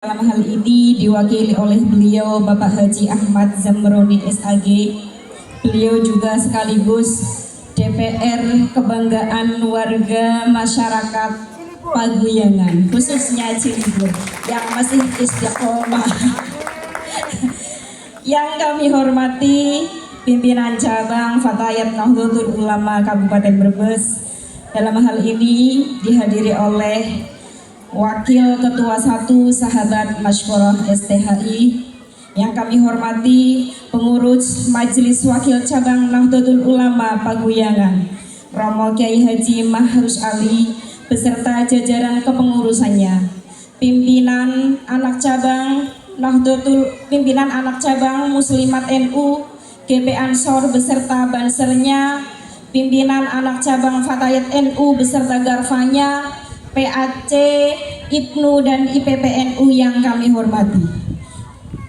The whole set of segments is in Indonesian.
Dalam hal ini diwakili oleh beliau Bapak Haji Ahmad Zamroni SAG. Beliau juga sekaligus DPR kebanggaan warga masyarakat Paguyangan, khususnya Cilibur yang masih istiqomah. Yang kami hormati pimpinan cabang Fatayat Nahdlatul Ulama Kabupaten Brebes. Dalam hal ini dihadiri oleh Wakil Ketua 1 Sahabat Masykurah STHI, yang kami hormati pengurus Majelis Wakil Cabang Nahdlatul Ulama Paguyangan, Romo Kiai Haji Mahrus Ali beserta jajaran kepengurusannya, pimpinan anak cabang pimpinan anak cabang Muslimat NU, GP Ansor beserta bansernya, pimpinan anak cabang Fatayat NU beserta garfanya, PAC, IPNU dan IPPNU yang kami hormati.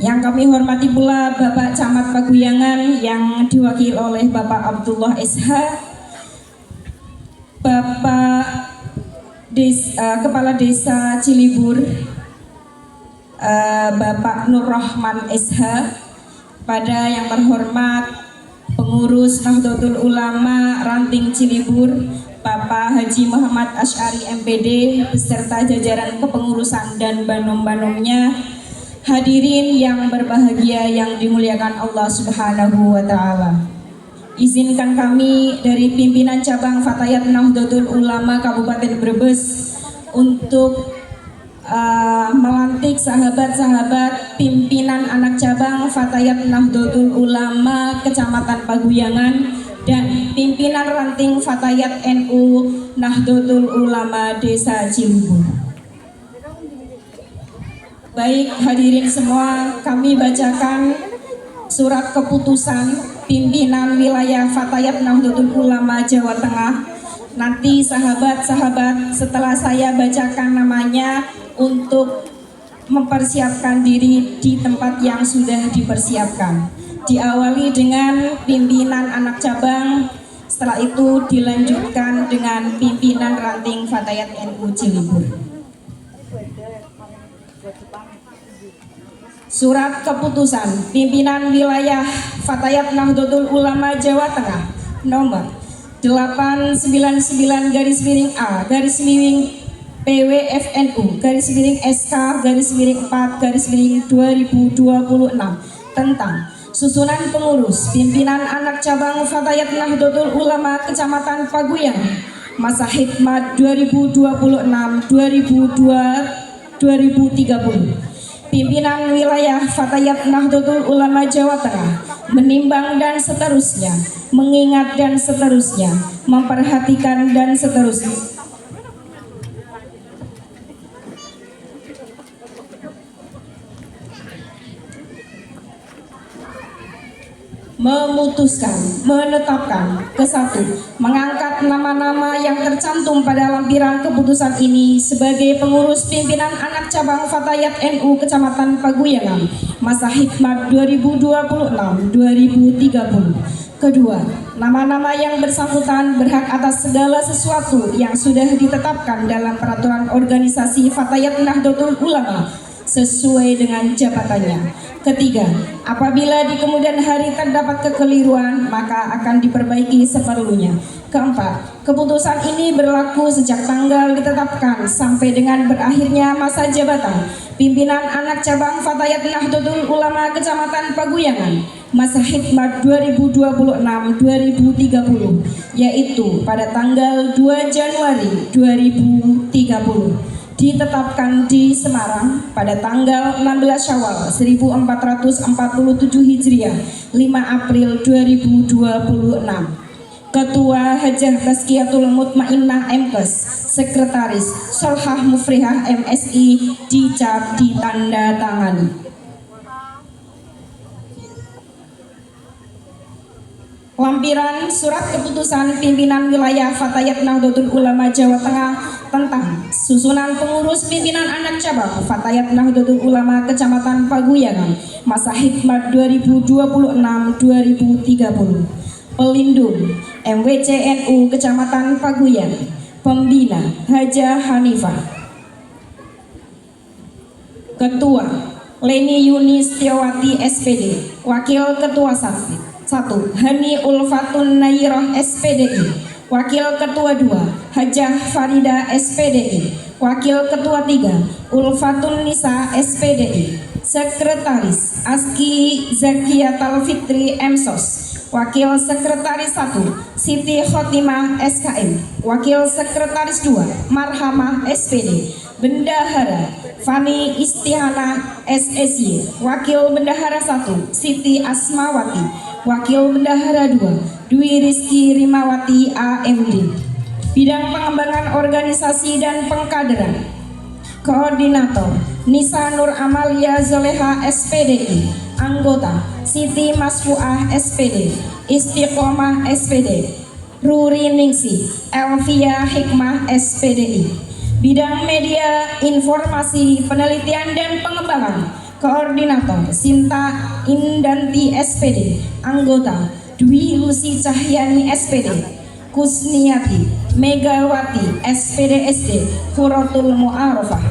Yang kami hormati pula Bapak Camat Paguyangan yang diwakili oleh Bapak Abdullah SH, Bapak Kepala Desa Cilibur, Bapak Nur Rahman SH, pada yang terhormat pengurus Nahdlatul Ulama Ranting Cilibur, Bapak Haji Muhammad Asy'ari MPD beserta jajaran kepengurusan dan banom-banomnya, hadirin yang berbahagia yang dimuliakan Allah Subhanahu wa taala. Izinkan kami dari pimpinan cabang Fatayat Nahdlatul Ulama Kabupaten Brebes untuk melantik sahabat-sahabat pimpinan anak cabang Fatayat Nahdlatul Ulama Kecamatan Paguyangan dan pimpinan ranting Fatayat NU Nahdlatul Ulama Desa Cilibur. Baik hadirin semua, kami bacakan surat keputusan pimpinan wilayah Fatayat Nahdlatul Ulama Jawa Tengah. Nanti sahabat-sahabat setelah saya bacakan namanya untuk mempersiapkan diri di tempat yang sudah dipersiapkan. Diawali dengan pimpinan anak cabang, setelah itu dilanjutkan dengan pimpinan ranting Fatayat NU Cilibur. Surat keputusan pimpinan wilayah Fatayat Nahdlatul Ulama Jawa Tengah nomor 899/A PWFNU/SK/4/2026 tentang susunan pengurus pimpinan anak cabang Fatayat Nahdlatul Ulama Kecamatan Paguyangan masa hikmat 2026-2030. Pimpinan wilayah Fatayat Nahdlatul Ulama Jawa Tengah menimbang dan seterusnya, mengingat dan seterusnya, memperhatikan dan seterusnya, memutuskan, menetapkan, ke-1, mengangkat nama-nama yang tercantum pada lampiran keputusan ini sebagai pengurus pimpinan anak cabang Fatayat NU Kecamatan Paguyangan masa hikmat 2026-2030. Kedua, nama-nama yang bersangkutan berhak atas segala sesuatu yang sudah ditetapkan dalam peraturan organisasi Fatayat Nahdlatul Ulama sesuai dengan jabatannya. Ketiga, apabila di kemudian hari terdapat kekeliruan, maka akan diperbaiki seperlunya. Keempat, keputusan ini berlaku sejak tanggal ditetapkan sampai dengan berakhirnya masa jabatan pimpinan anak cabang Fatayat Nahdlatul Ulama Kecamatan Paguyangan masa hikmat 2026-2030, yaitu pada tanggal 2 Januari 2030. Ditetapkan di Semarang pada tanggal 16 Syawal 1447 Hijriah 5 April 2026. Ketua Hajah Tazkiyatul Mutmainnah MKes, Sekretaris Solhah Mufrihah MSI dicap ditandatangani. Lampiran surat keputusan pimpinan wilayah Fatayat Nahdlatul Ulama Jawa Tengah tentang susunan pengurus pimpinan anak cabang Fatayat Nahdlatul Ulama Kecamatan Paguyangan masa hikmat 2026-2030. Pelindung MWCNU Kecamatan Paguyangan, Pembina Hajah Hanifah. Ketua Leni Yuni Setiawati SPD. Wakil Ketua 1 Hani Ulfatun Nairoh SPDI. Wakil Ketua 2 Hajah Farida SPDI. Wakil Ketua 3 Ulfatun Nisa SPDI. Sekretaris Aski Zakiatal Fitri MSOS. Wakil Sekretaris 1 Siti Khotimah SKM. Wakil Sekretaris 2 Marhamah SPD. Bendahara Fani Istihana SSY. Wakil Bendahara 1 Siti Asmawati. Wakil Bendahara 2 Dwi Rizky Rimawati AMD. Bidang Pengembangan Organisasi dan Pengkaderan. Koordinator Nisa Nur Amalia Zoleha SPDI. Anggota Siti Masfuah SPD. Istiqomah SPD. Ruri Ningsi Elvia Hikmah SPDI. Bidang Media Informasi Penelitian dan Pengembangan. Koordinator Sinta Indanti SPD. Anggota Dwi Lucy Cahyani SPD. Kusniati Megawati SPD SD Furatul Mu'arofah.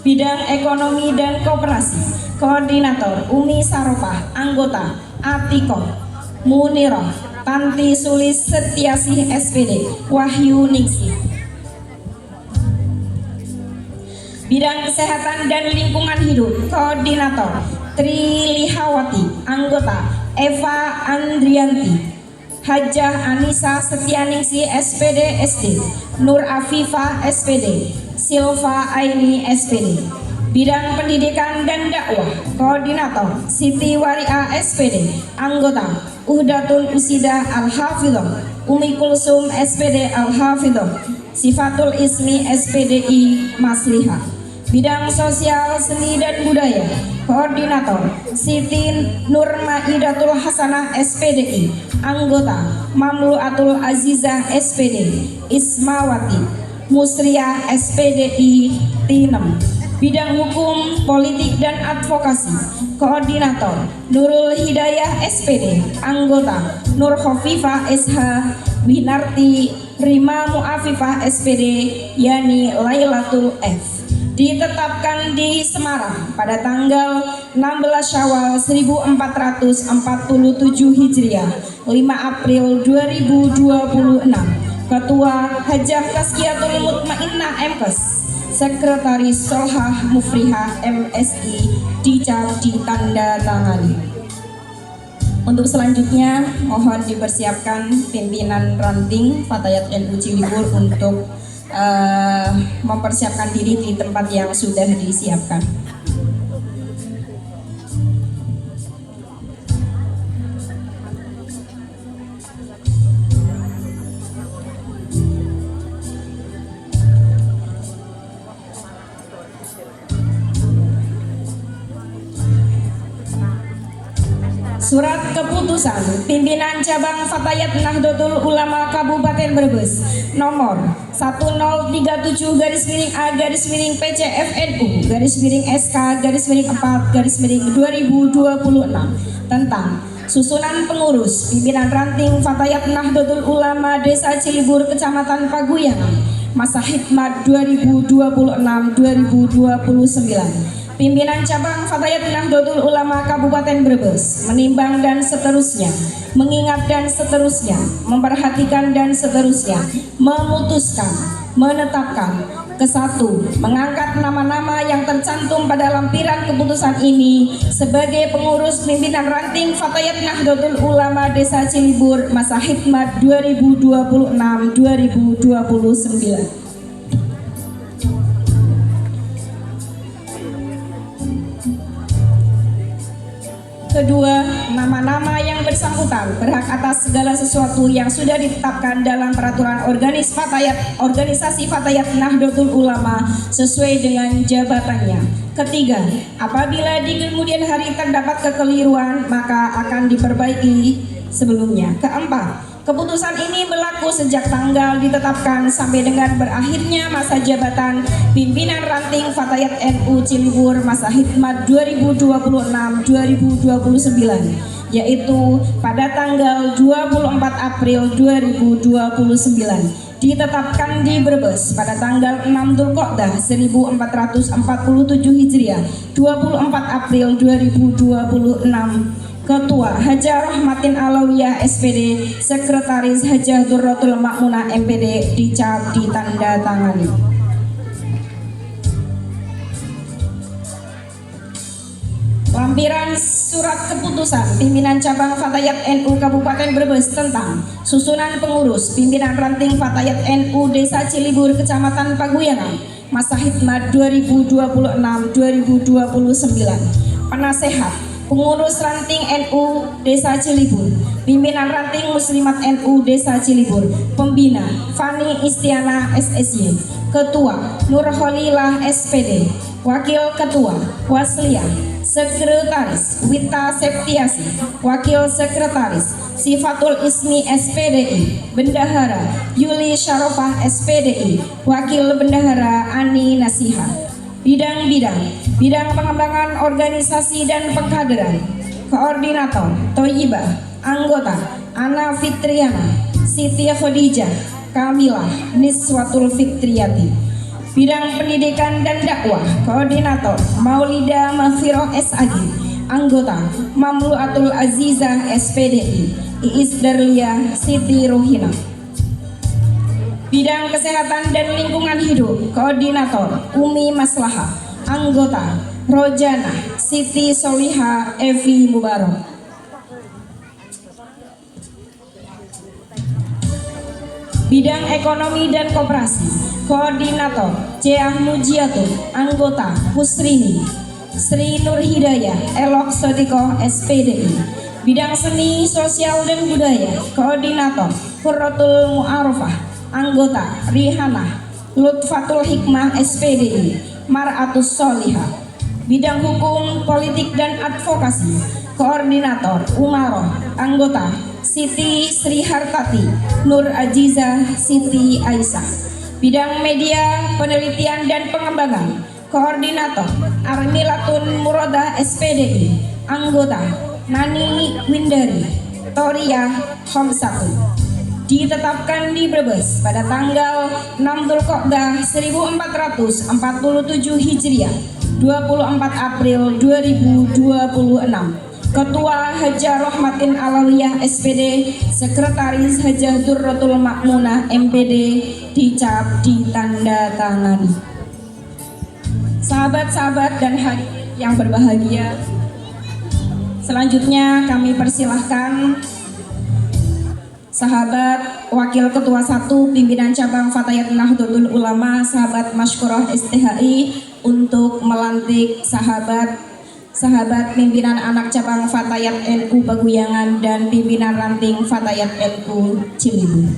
Bidang Ekonomi dan Koperasi. Koordinator Umi Saropah. Anggota Atikoh Munirah Tanti Sulis Setiasih SPD Wahyu Ningsih. Bidang Kesehatan dan Lingkungan Hidup. Koordinator Tri Lihawati. Anggota Eva Andrianti. Hajah Anissa Setianingsih SPD SD. Nur Afifah SPD. Silva Aini SPD. Bidang Pendidikan dan Dakwah. Koordinator Siti Waria SPD. Anggota Uhdatun Usida Al-Hafidhah. Umi Kulsum SPD Al-Hafidhah. Sifatul Ismi SPDI Maslihah. Bidang Sosial, Seni dan Budaya. Koordinator Siti Nurmaidatul Hasanah SPDI. Anggota Mamluatul Azizah SPD. Ismawati Musriah SPDI Tinem. Bidang Hukum, Politik dan Advokasi. Koordinator Nurul Hidayah SPD. Anggota Nur Khofifah SH Winarti Rima Muafifah SPD Yani Lailatul F. Ditetapkan di Semarang pada tanggal 16 Syawal 1447 Hijriah 5 April 2026. Ketua Hajah Tazkiyatul Mutmainnah MKes. Sekretaris Solhah Mufrihah MSI dicap ditandatangani. Untuk selanjutnya mohon dipersiapkan pimpinan ranting Fatayat NU Cibubur untuk mempersiapkan diri di tempat yang sudah disiapkan. Surat Keputusan Pimpinan Cabang Fatayat Nahdlatul Ulama Kabupaten Brebes nomor 1037-PCFNU-PCF-SK-4-4-2026 tentang susunan pengurus pimpinan ranting Fatayat Nahdlatul Ulama Desa Cilibur Kecamatan Paguyangan masa khidmat 2026-2029. Pimpinan Cabang Fatayat Nahdlatul Ulama Kabupaten Brebes menimbang dan seterusnya, mengingat dan seterusnya, memperhatikan dan seterusnya, memutuskan, menetapkan, kesatu, mengangkat nama-nama yang tercantum pada lampiran keputusan ini sebagai pengurus pimpinan ranting Fatayat Nahdlatul Ulama Desa Cilibur masa khidmat 2026-2029. Kedua, nama-nama yang bersangkutan berhak atas segala sesuatu yang sudah ditetapkan dalam peraturan organisasi Fatayat Nahdlatul Ulama sesuai dengan jabatannya. Ketiga, apabila di kemudian hari terdapat kekeliruan maka akan diperbaiki sebelumnya. Keempat, keputusan ini berlaku sejak tanggal ditetapkan sampai dengan berakhirnya masa jabatan pimpinan ranting Fatayat NU Cilibur masa khidmat 2026-2029 yaitu pada tanggal 24 April 2029, ditetapkan di Brebes pada tanggal 6 Dzulqa'dah 1447 Hijriah 24 April 2026. Ketua Hajah Rahmatin Alawiyah SPD, Sekretaris Hajah Durratul Ma'munah MPD dicap ditandatangani. Lampiran surat keputusan pimpinan cabang Fatayat NU Kabupaten Brebes tentang susunan pengurus pimpinan ranting Fatayat NU Desa Cilibur Kecamatan Paguyangan masa hikmat 2026-2029. Penasehat pengurus ranting NU Desa Cilibur, pimpinan ranting Muslimat NU Desa Cilibur, pembina Fani Istiana SSY, ketua Nurholilah SPD, wakil ketua Wasliyah, sekretaris Wita Septiasi, wakil sekretaris Sifatul Ismi SPDI, bendahara Yuli Syarofah SPDI, wakil bendahara Ani Nasiha. Bidang pengembangan organisasi dan pengkaderan, koordinator Toyibah, anggota Ana Fitriana, Siti Khadijah, Kamilah Niswatul Fitriyati. Bidang pendidikan dan dakwah, koordinator Maulida Mahfiroh SAG, anggota Mamluatul Azizah SPDI, Iis Darlia Siti Rohina. Bidang kesehatan dan lingkungan hidup, koordinator Umi Maslahah, anggota Rojana Siti Soliha Evi Mubarak. Bidang ekonomi dan koperasi, koordinator Ceah Mujiatul, anggota Husrini Sri Nur Hidayah Elok Sodikoh SPDI. Bidang seni, sosial dan budaya, koordinator Qurratul Mu'arofah, anggota Rihanah Lutfatul Hikmah SPDI Mar'atus Solihah. Bidang hukum, politik dan advokasi, koordinator Umaroh, anggota Siti Sri Hartati Nur Ajiza Siti Aisyah. Bidang media, penelitian dan pengembangan, koordinator Armilatun Murodah SPDI, anggota Nani Windari Toria Homsatu. Ditetapkan di Brebes pada tanggal 6 Dzulqa'dah 1447 Hijriah 24 April 2026. Ketua Hajah Rahmatin Alawiyah SPD, Sekretaris Hajah Durratul Ma'munah MPD dicap ditandatangani. Sahabat-sahabat dan hadirin yang berbahagia, selanjutnya kami persilahkan sahabat Wakil Ketua 1 Pimpinan Cabang Fatayat Nahdlatul Ulama, sahabat Masykurah STHI, untuk melantik sahabat pimpinan anak cabang Fatayat NU Paguyangan dan pimpinan ranting Fatayat NU Cilibur.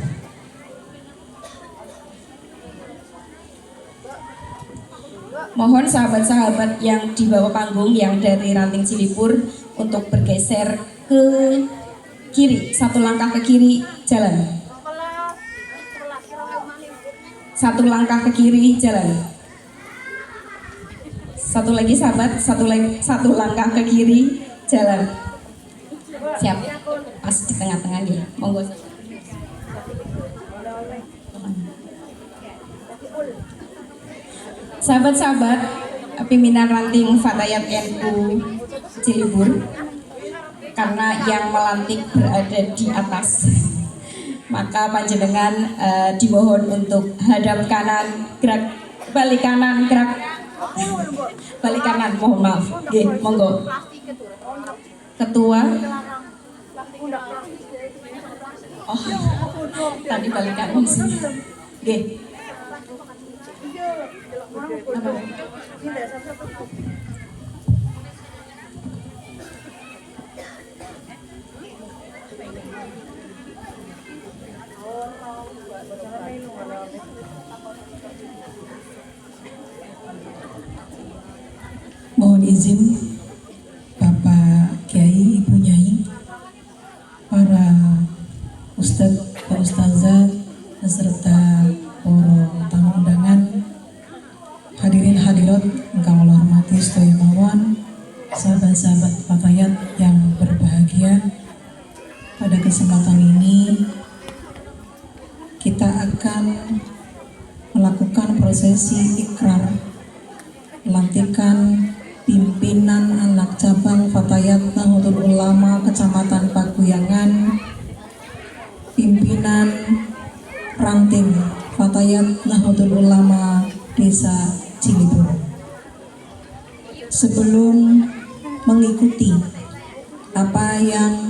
Mohon sahabat-sahabat yang di bawah panggung yang dari ranting Cilibur untuk bergeser ke kiri, satu langkah ke kiri, jalan. Satu langkah ke kiri, jalan. Satu lagi sahabat, satu langkah ke kiri, jalan. Siap, pas di tengah-tengah nih, monggo. Sahabat-sahabat pimpinan ranting Fatayat NU Cilibur, karena yang melantik berada di atas, maka panjenengan dimohon untuk hadap kanan, gerak balik kanan, gerak balik kanan, mohon maaf. Oke, monggo. Ketua. Oh, tadi balik kanan sih. Oke. Mohon izin Bapak Kiai, Ibu Nyai, para Ustadz, para Ustazah, beserta para tamu undangan, hadirin hadirat ingkang kula hormati sedaya mawon, sahabat-sahabat Fatayat yang berbahagia. kesempatan ini kita akan melakukan prosesi ikrar pelantikan pimpinan anak cabang Fatayat Nahdlatul Ulama Kecamatan Paguyangan, pimpinan ranting Fatayat Nahdlatul Ulama Desa Cilibur. Sebelum mengikuti apa yang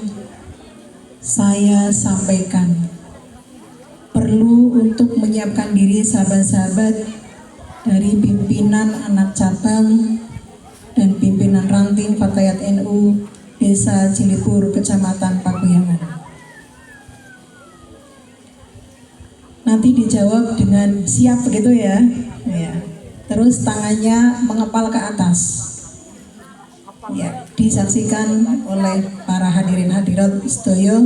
saya sampaikan, perlu untuk menyiapkan diri sahabat-sahabat dari pimpinan anak cabang dan pimpinan ranting Fatayat NU Desa Cilibur Kecamatan Paguyangan. Nanti dijawab dengan siap begitu ya. Ya. Terus tangannya mengepal ke atas. Ya, disaksikan oleh para hadirin hadirat sedaya.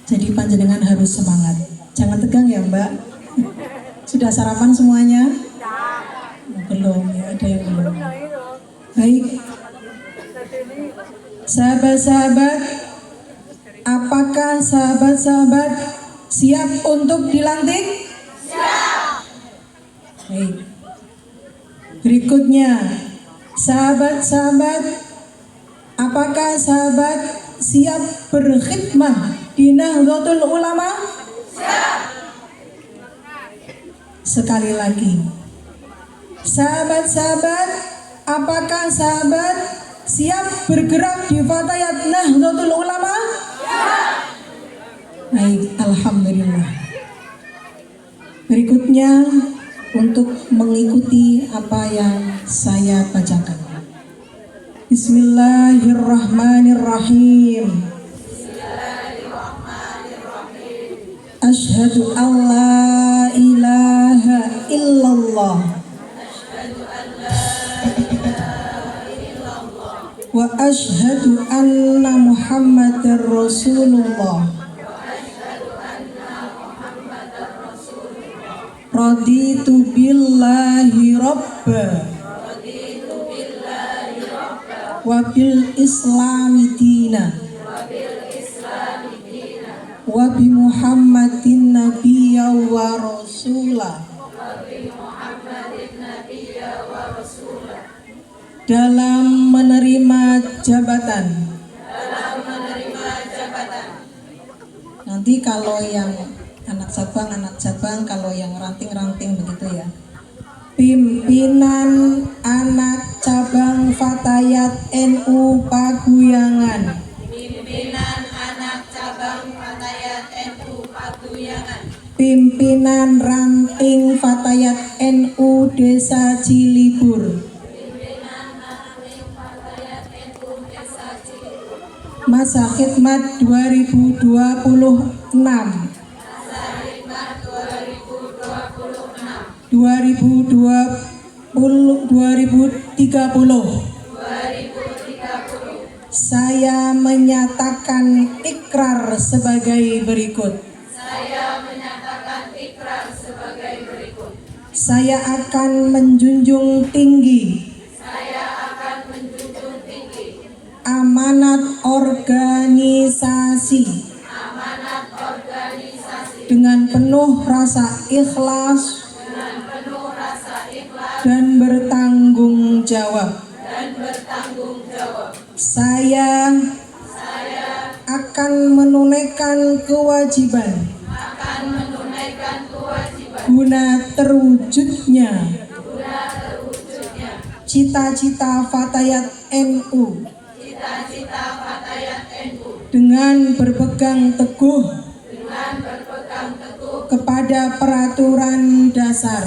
Jadi panjenengan harus semangat. Jangan tegang ya, Mbak. Sudah sarapan semuanya? Belum, ya ada yang belum. Baik. Sahabat-sahabat, apakah sahabat-sahabat siap untuk dilantik? Siap. Baik. Berikutnya, sahabat-sahabat, apakah sahabat siap berkhidmah di Nahdlatul Ulama? Siap. Sekali lagi, sahabat-sahabat, apakah sahabat siap bergerak di Fatayat Nahdlatul Ulama? Siap. Baik, alhamdulillah. Berikutnya untuk mengikuti apa yang saya bacakan. Bismillahirrahmanirrahim. Asyhadu an la ilaha illallah wa asyhadu anna Muhammadar Rasulullah. Raditu billahi rabba wa bil islami dina wa bi Muhammadin nabiyya wa rasula. Dalam menerima jabatan. Nanti kalau yang anak cabang, kalau yang ranting begitu ya. Pimpinan anak cabang Fatayat NU Paguyangan. Pimpinan anak cabang Fatayat NU Paguyangan. Pimpinan ranting Fatayat NU Desa Cilibur. Masa khidmat 2026. 2030. Saya menyatakan ikrar sebagai berikut. Saya akan menjunjung tinggi amanat organisasi dengan penuh rasa ikhlas dan bertanggung jawab. Saya akan menunaikan kewajiban guna terwujudnya cita-cita Fatayat NU dengan berpegang teguh kepada peraturan dasar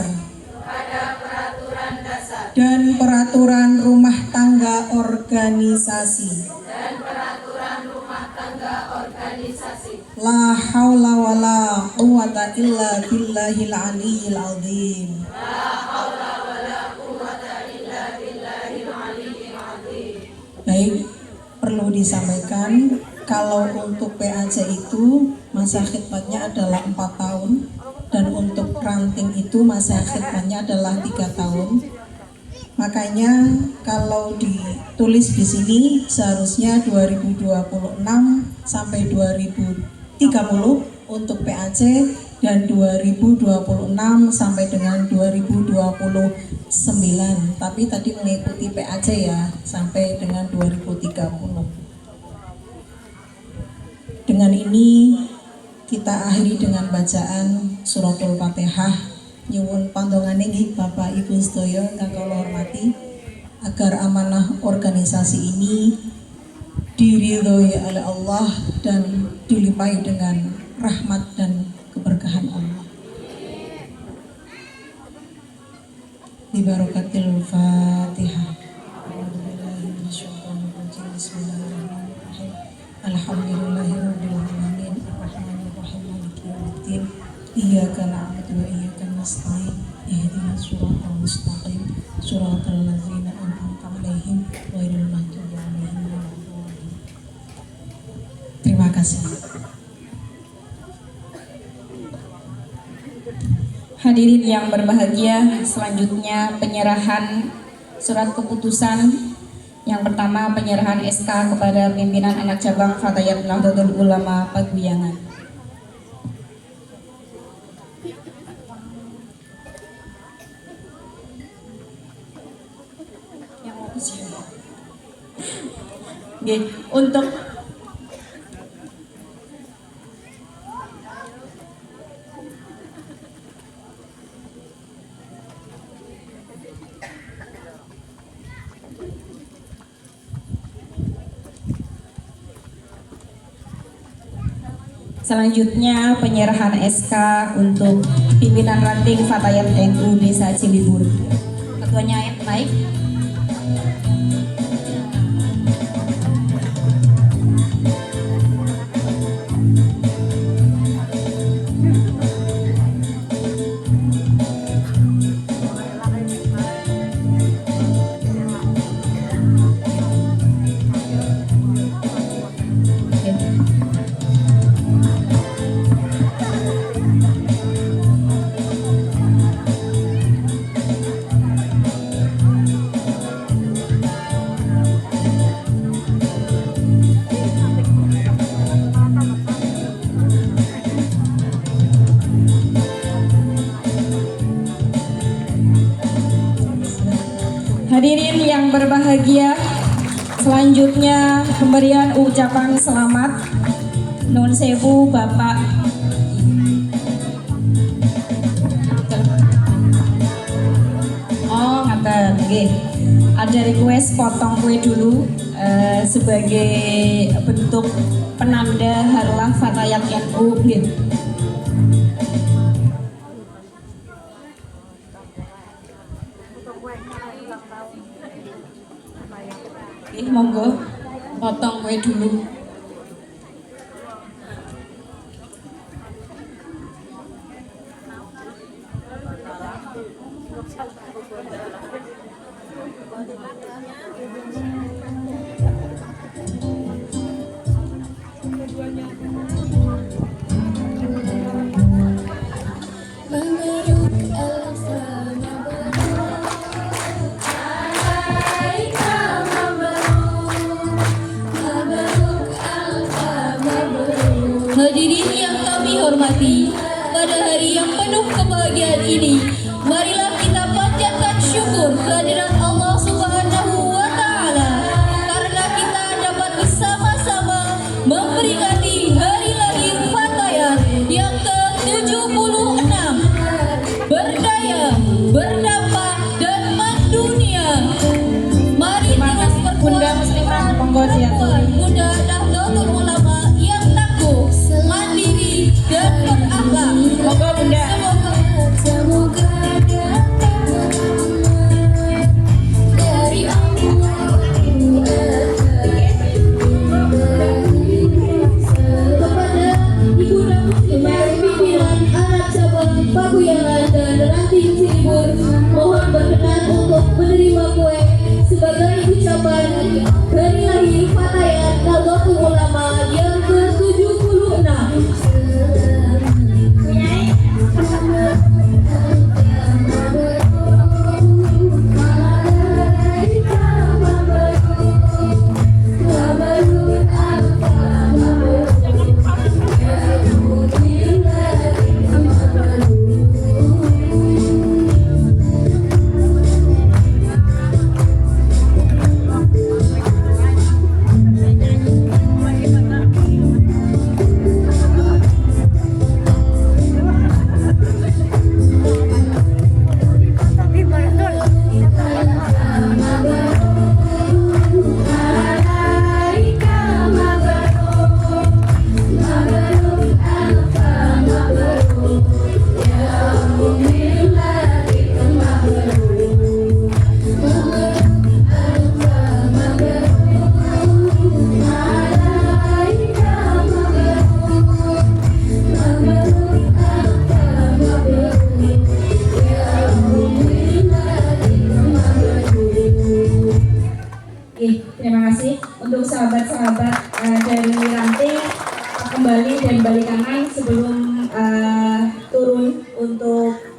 dan peraturan rumah tangga organisasi. La haula wala quwata illa billahil aliyil azim. Baik, perlu disampaikan kalau untuk PAC itu masa khidmatnya adalah 4 tahun dan untuk ranting itu masa khidmatnya adalah 3 tahun. Makanya kalau ditulis di sini seharusnya 2026 sampai 2030 untuk PAC dan 2026 sampai dengan 2029. Tapi tadi mengikuti PAC ya sampai dengan 2030. Dengan ini kita akhiri dengan bacaan suratul Fatihah. Nyuwun pandongane nggih Bapak Ibu sedaya kang kula hormati, agar amanah organisasi ini diridhoi oleh Allah dan dilimpahi dengan rahmat dan keberkahan Allah. Bi barakatil Fatihah. Bismillahirrahmanirrahim. Alhamdulillahirabbil alamin arrahmanirrahim maliki yaumiddin. Iyyaka na'budu wa iyyaka nasta'in. Ihdinas siratal mustaqim. Siratal ladzina an'amta 'alaihim ghairil maghdubi 'alaihim waladdallin. Terima kasih. Hadirin yang berbahagia, selanjutnya penyerahan surat keputusan. Yang pertama, penyerahan SK kepada pimpinan anak cabang Fatayat Nahdlatul Ulama Paguyangan. Oke, untuk selanjutnya penyerahan SK untuk pimpinan ranting Fatayat NU Desa Cilibur. Ketuanya naik. Hadirin yang berbahagia, selanjutnya pemberian ucapan selamat Nun Sewu Bapak ngaten nggih. Ada request potong kue dulu sebagai bentuk penanda harlah Fatayat NU nggih. Monggo potong kue dulu. Hadirin yang kami hormati, pada hari yang penuh kebahagiaan ini, marilah kita panjatkan syukur kehadirat Allah Subhanahu wa Ta'ala, karena kita dapat bersama-sama memperingati hari lahir Fatayat yang ke-76, berdaya, berdampak, dan mendunia. Mari terus Bunda Muslimah monggo diatur. Bunda Nahdlatul Ulama yang tangguh, mandiri, dan berakhlak. Monggo Bunda. Semoga dapat dari Allah kepada Ibu Muslimah pimpinan anak cabang Paguyangan dan ranting Cilibur, mohon berkenan untuk menerima kue sebagai ucapan hari lahir Fatayat Nahdlatul Ulama yang ke-76.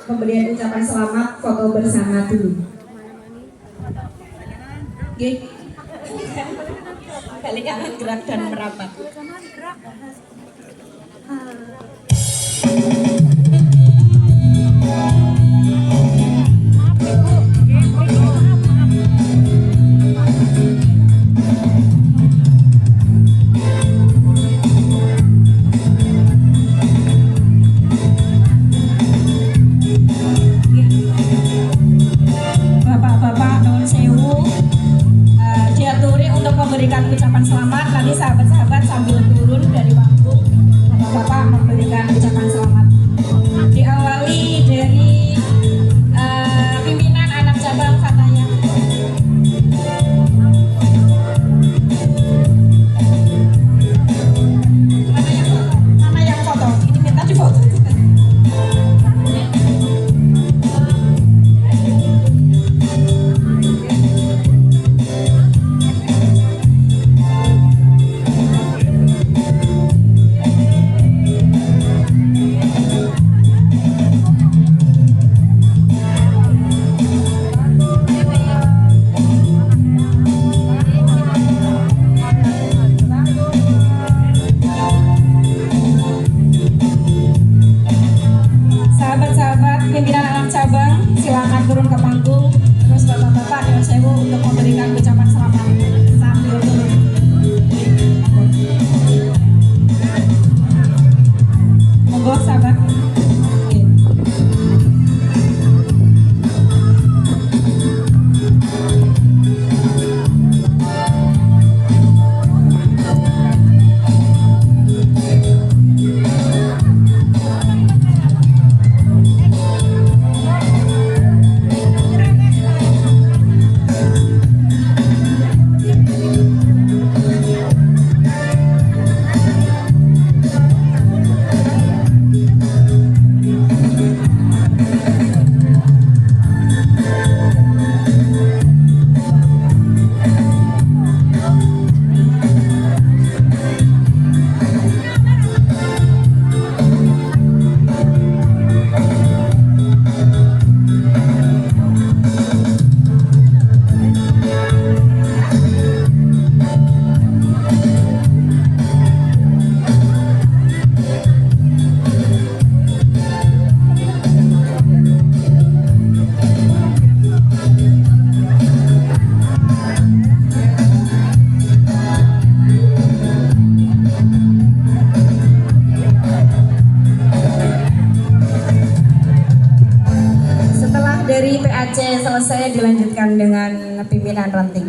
pemberian ucapan selamat foto bersama dulu. Oke. Kali kanan gerak dan merapat. Bapak-bapak nuwun sewu, diaturi untuk memberikan ucapan selamat. Nanti sahabat-sahabat sambil turun dari panggung, bapak-bapak memberikan ucapan selamat. Diawali dari pimpinan anak cabang Fataya. Mana yang foto? Ini minta difoto. Sahabat-sahabat pimpinan anak cabang, silakan turun ke panggung. Terus bapak-bapak dengan sewu untuk memberikan ucapan selamat sambil turun. Monggo sahabat. Oke. Setelah dari PAC selesai, dilanjutkan dengan pimpinan ranting.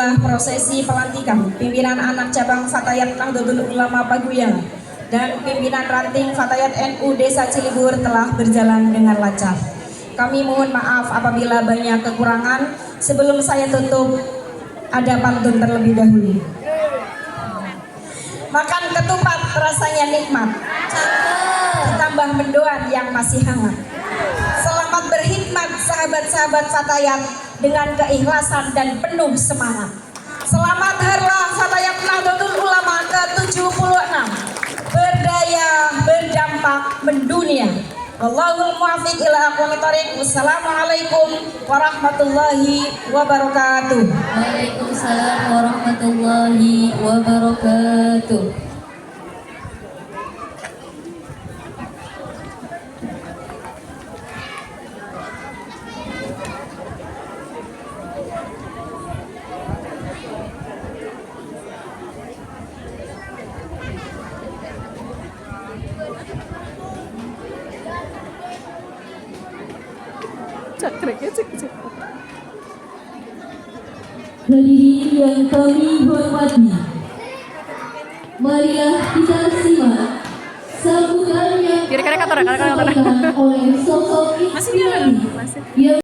adalah prosesi pelantikan pimpinan anak cabang Fatayat Nahdlatul Ulama Paguyangan dan pimpinan ranting Fatayat NU Desa Cilibur telah berjalan dengan lancar. Kami mohon maaf apabila banyak kekurangan. Sebelum saya tutup, ada pantun terlebih dahulu. Makan ketupat rasanya nikmat, ditambah mendoan yang masih hangat. Selamat berkhidmat sahabat-sahabat Fatayat dengan keikhlasan dan penuh semangat. Selamat Harlah Fatayat Nahdlatul Ulama ke-76, berdaya berdampak mendunia. Wallahul muwaffiq ila aqwamit thoriq. Wassalamualaikum warahmatullahi wabarakatuh. Waalaikumsalam warahmatullahi wabarakatuh. Hadirin yang kami hormati, marilah kita simak sambutan yang disampaikan oleh sosok Islam yang